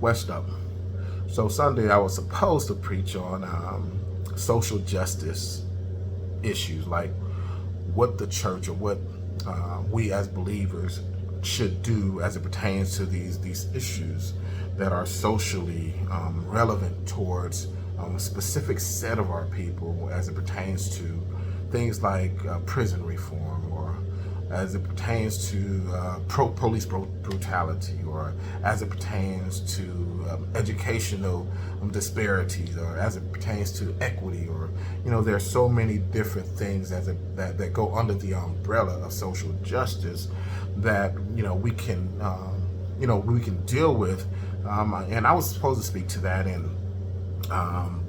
West up. So Sunday I was supposed to preach on social justice issues, like what the church or what we as believers should do as it pertains to these issues that are socially relevant towards a specific set of our people, as it pertains to things like prison reform, or as it pertains to police brutality, or as it pertains to educational disparities, or as it pertains to equity, or there are so many different things that go under the umbrella of social justice that we can we can deal with. And I was supposed to speak to that, and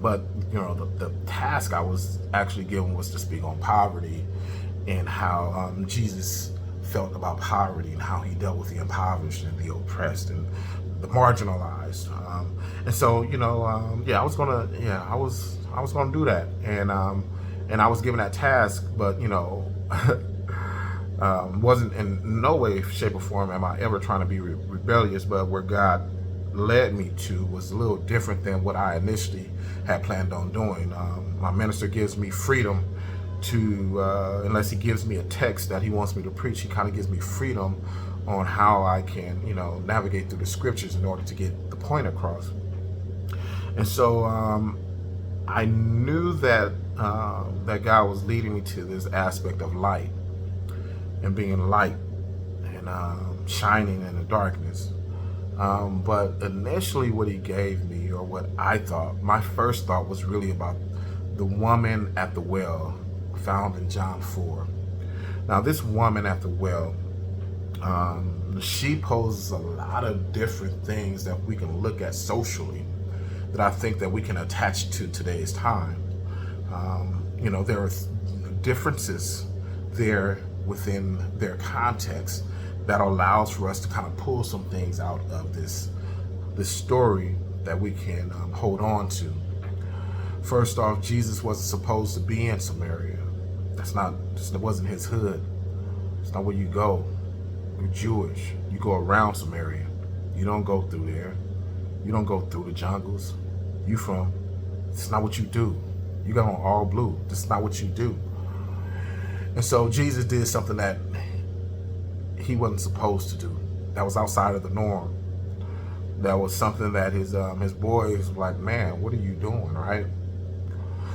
but the task I was actually given was to speak on poverty, and how Jesus felt about poverty, and how he dealt with the impoverished and the oppressed and the marginalized. And so I was gonna do that, and I was given that task, but wasn't in no way, shape, or form am I ever trying to be rebellious, but where God led me to was a little different than what I initially had planned on doing. My minister gives me freedom to, unless he gives me a text that he wants me to preach, he kind of gives me freedom on how I can, navigate through the scriptures in order to get the point across. And so I knew that that God was leading me to this aspect of light, and being light, and shining in the darkness. But initially what he gave me, or what I thought, my first thought was really about the woman at the well, found in John 4. Now this woman at the well, she poses a lot of different things that we can look at socially, that I think that we can attach to today's time. There are differences there within their context that allows for us to kind of pull some things out of this story that we can hold on to. First off, Jesus wasn't supposed to be in Samaria. That wasn't his hood. It's not where you go. You're Jewish. You go around Samaria. You don't go through there. You don't go through the jungles. It's not what you do. You got on all blue. This is not what you do. And so Jesus did something that he wasn't supposed to do. That was outside of the norm. That was something that his boys were like, man, what are you doing, right?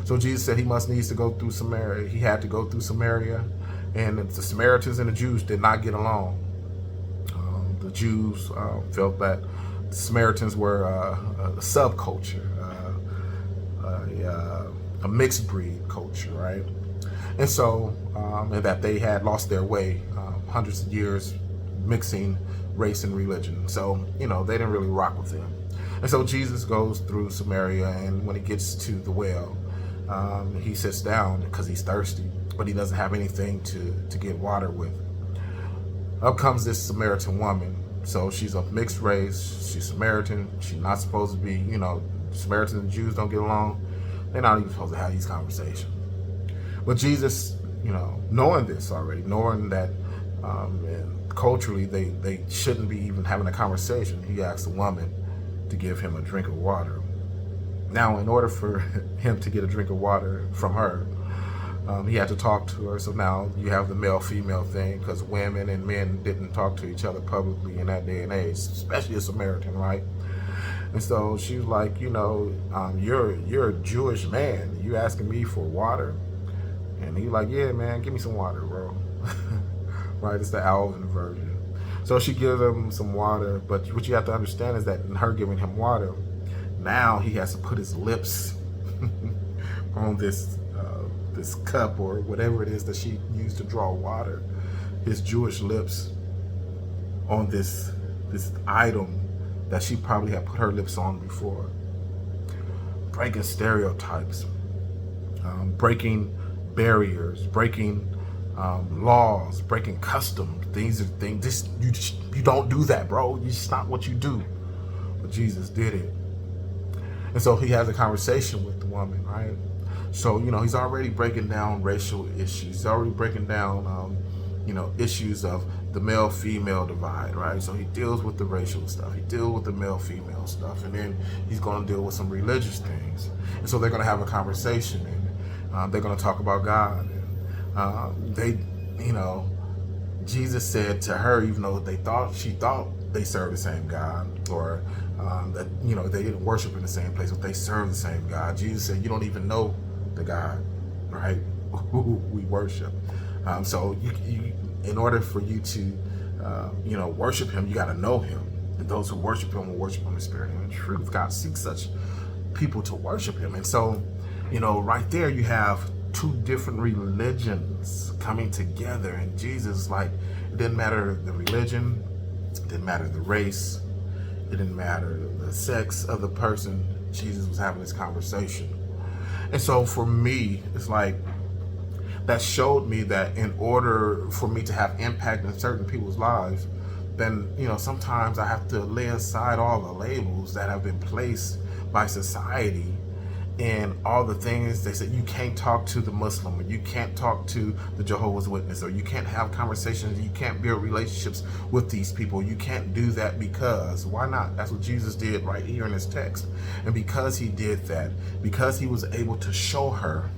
So Jesus said he must needs to go through Samaria. He had to go through Samaria, and the Samaritans and the Jews did not get along. The Jews felt that the Samaritans were a subculture, a mixed breed culture, right? And so, and that they had lost their way, hundreds of years mixing race and religion. So, they didn't really rock with him. And so Jesus goes through Samaria, and when he gets to the well, he sits down because he's thirsty, but he doesn't have anything to get water with. Up comes this Samaritan woman. So she's of mixed race, she's Samaritan, she's not supposed to be, Samaritans and Jews don't get along. They're not even supposed to have these conversations. But Jesus, knowing this already, knowing that and culturally they shouldn't be even having a conversation, he asked the woman to give him a drink of water. Now, in order for him to get a drink of water from her, he had to talk to her. So now you have the male-female thing, because women and men didn't talk to each other publicly in that day and age, especially a Samaritan, right? And so she was like, you're a Jewish man. You asking me for water? And he's like, yeah, man, give me some water, bro. Right? It's the Alvin version. So she gives him some water, but what you have to understand is that in her giving him water, now he has to put his lips on this cup or whatever it is that she used to draw water, his Jewish lips on this item that she probably had put her lips on before. Breaking stereotypes, breaking barriers, breaking laws, breaking customs. These are things. You don't do that, bro. It's not what you do. But Jesus did it. And so he has a conversation with the woman, right? So, he's already breaking down racial issues. He's already breaking down issues of the male-female divide, right? So he deals with the racial stuff, he deals with the male-female stuff, and then he's going to deal with some religious things. And so they're going to have a conversation, and they're going to talk about God. And Jesus said to her, even though she thought they served the same God, or that they didn't worship in the same place, but they serve the same God. Jesus said, "You don't even know the God, right? Who we worship." So you, in order for you to, worship Him, you got to know Him. And those who worship Him will worship Him in spirit and in truth. God seeks such people to worship Him. And so, right there you have two different religions coming together. And Jesus, it didn't matter the religion, it didn't matter the race, it didn't matter the sex of the person. Jesus was having this conversation. And so for me, it's that showed me that in order for me to have impact in certain people's lives, then, sometimes I have to lay aside all the labels that have been placed by society and all the things they said. You can't talk to the Muslim, or you can't talk to the Jehovah's Witness, or you can't have conversations, you can't build relationships with these people. You can't do that because, why not? That's what Jesus did right here in this text. And because he did that, because he was able to show her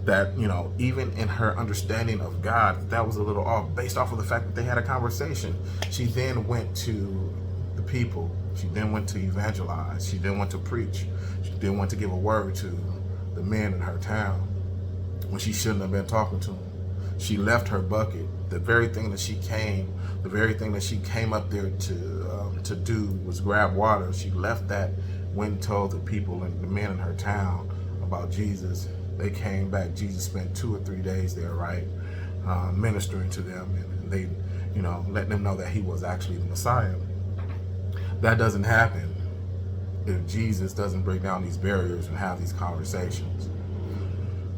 that, even in her understanding of God, that was a little off based off of the fact that they had a conversation. She then went to the people. She then went to evangelize. She then went to preach. She then went to give a word to the men in her town when she shouldn't have been talking to them. She left her bucket. The very thing that she came up there to do was grab water. She left that, went and told the people and the men in her town about Jesus. They came back. Jesus spent 2 or 3 days there, right, ministering to them, and they, letting them know that he was actually the Messiah. That doesn't happen if Jesus doesn't break down these barriers and have these conversations.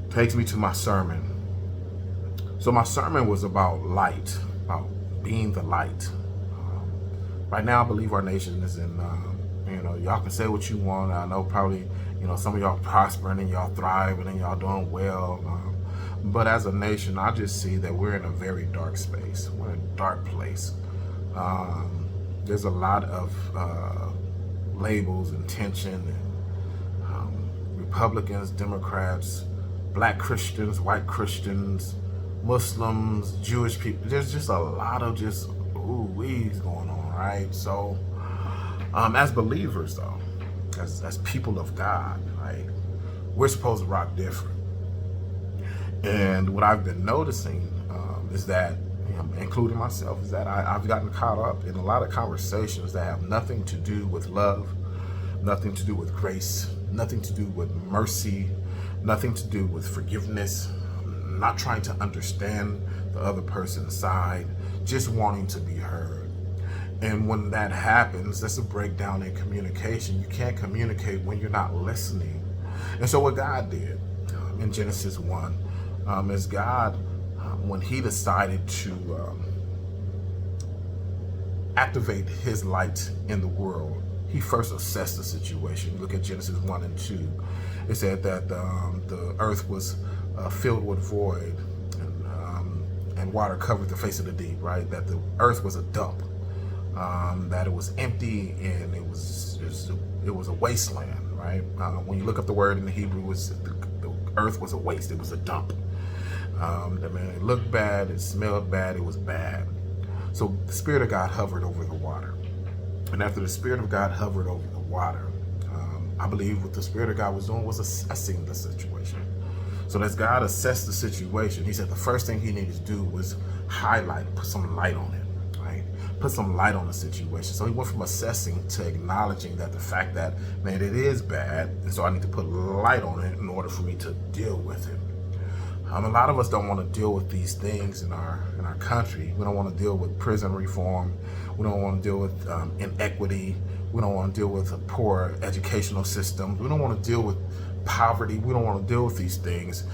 Takes me to my sermon. So my sermon was about light, about being the light. Right now, I believe our nation is in, y'all can say what you want. I know probably, some of y'all prospering and y'all thriving and y'all doing well. But as a nation, I just see that we're in a very dark space. We're in a dark place. There's a lot of labels and tension, and Republicans, Democrats, Black Christians, white Christians, Muslims, Jewish people. There's just a lot of just ooh-wees going on, right? So as believers, though, as people of God, right, we're supposed to rock different. And what I've been noticing is that, including myself, is that I've gotten caught up in a lot of conversations that have nothing to do with love, nothing to do with grace, nothing to do with mercy, nothing to do with forgiveness, not trying to understand the other person's side, just wanting to be heard. And when that happens, that's a breakdown in communication. You can't communicate when you're not listening. And so what God did in Genesis 1 is God, when he decided to activate his light in the world, he first assessed the situation. Look at Genesis 1 and 2. It said that the earth was filled with void, and water covered the face of the deep, right? That the earth was a dump, that it was empty, and it was a wasteland, right? When you look up the word in the Hebrew, the earth was a waste. It was a dump. It looked bad, it smelled bad, it was bad. So the Spirit of God hovered over the water. And after the Spirit of God hovered over the water, I believe what the Spirit of God was doing was assessing the situation. So as God assessed the situation, he said the first thing he needed to do was put some light on it, right? Put some light on the situation. So he went from assessing to acknowledging that the fact that, man, it is bad, and so I need to put light on it in order for me to deal with it. A lot of us don't want to deal with these things in our country. We don't want to deal with prison reform. We don't want to deal with inequity. We don't want to deal with a poor educational system. We don't want to deal with poverty. We don't want to deal with these things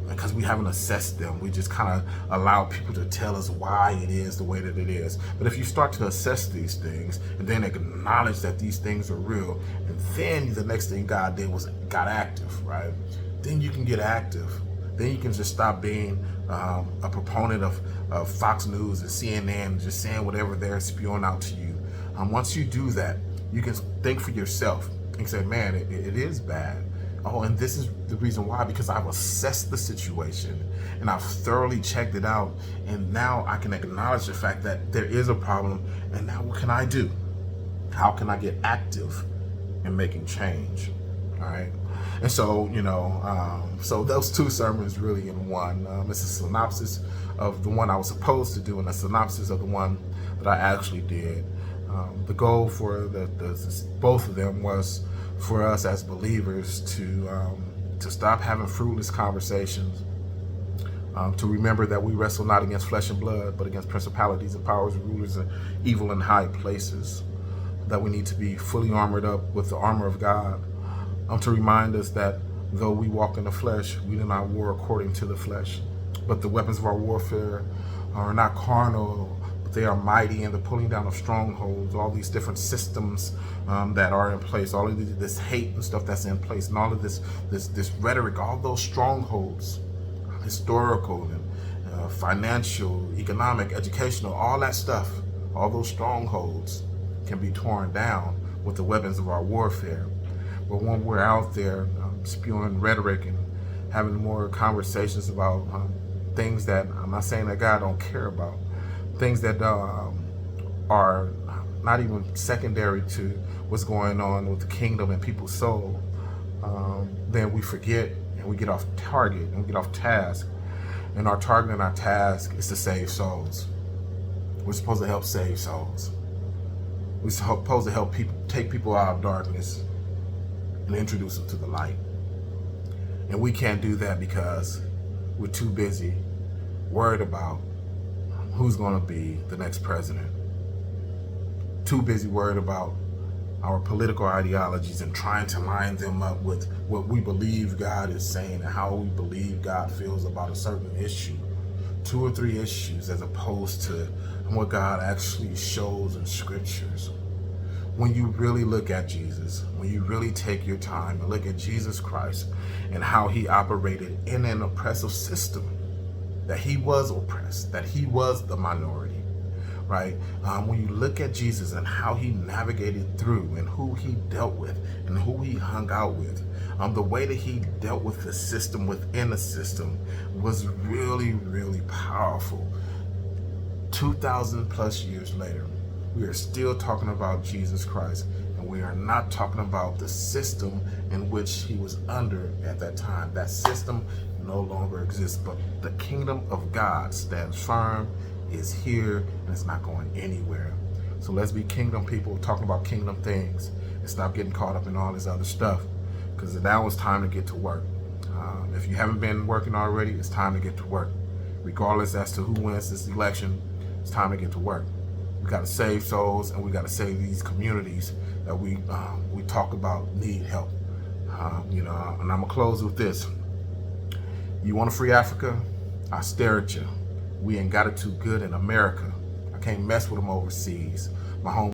because we haven't assessed them. We just kind of allow people to tell us why it is the way that it is. But if you start to assess these things and then acknowledge that these things are real, and then the next thing God did was got active, right? Then you can get active. then you can just stop being a proponent of Fox News and CNN and just saying whatever they're spewing out to you. Once you do that, you can think for yourself and say, man, it is bad. Oh, and this is the reason why, because I've assessed the situation and I've thoroughly checked it out. And now I can acknowledge the fact that there is a problem. And now what can I do? How can I get active in making change? All right. And so, so those two sermons really in one. It's a synopsis of the one I was supposed to do and a synopsis of the one that I actually did. The goal for both of them was for us as believers to stop having fruitless conversations, to remember that we wrestle not against flesh and blood, but against principalities and powers and rulers and evil in high places, that we need to be fully armored up with the armor of God, to remind us that though we walk in the flesh, we do not war according to the flesh, but the weapons of our warfare are not carnal, but they are mighty in the pulling down of strongholds, all these different systems that are in place, all of this hate and stuff that's in place, and all of this rhetoric, all those strongholds, historical and financial, economic, educational, all that stuff, all those strongholds can be torn down with the weapons of our warfare. But when we're out there spewing rhetoric and having more conversations about things that I'm not saying that God don't care about, things that are not even secondary to what's going on with the kingdom and people's soul, then we forget and we get off target and we get off task. And our target and our task is to save souls. We're supposed to help save souls. We're supposed to help people, take people out of darkness and introduce them to the light. And we can't do that because we're too busy worried about who's going to be the next president. Too busy worried about our political ideologies and trying to line them up with what we believe God is saying and how we believe God feels about a certain issue. 2 or 3 issues as opposed to what God actually shows in scriptures. When you really look at Jesus, when you really take your time and look at Jesus Christ and how he operated in an oppressive system, that he was oppressed, that he was the minority, right? When you look at Jesus and how he navigated through and who he dealt with and who he hung out with, the way that he dealt with the system within the system was really, really powerful. 2,000 plus years later, we are still talking about Jesus Christ, and we are not talking about the system in which he was under at that time. That system no longer exists, but the kingdom of God stands firm, is here, and it's not going anywhere. So let's be kingdom people talking about kingdom things and stop getting caught up in all this other stuff, because now it's time to get to work. If you haven't been working already, it's time to get to work. Regardless as to who wins this election, it's time to get to work. We got to save souls, and we got to save these communities that we talk about need help. And I'm gonna close with this. You want a free Africa? I stare at you. We ain't got it too good in America. I can't mess with them overseas. My home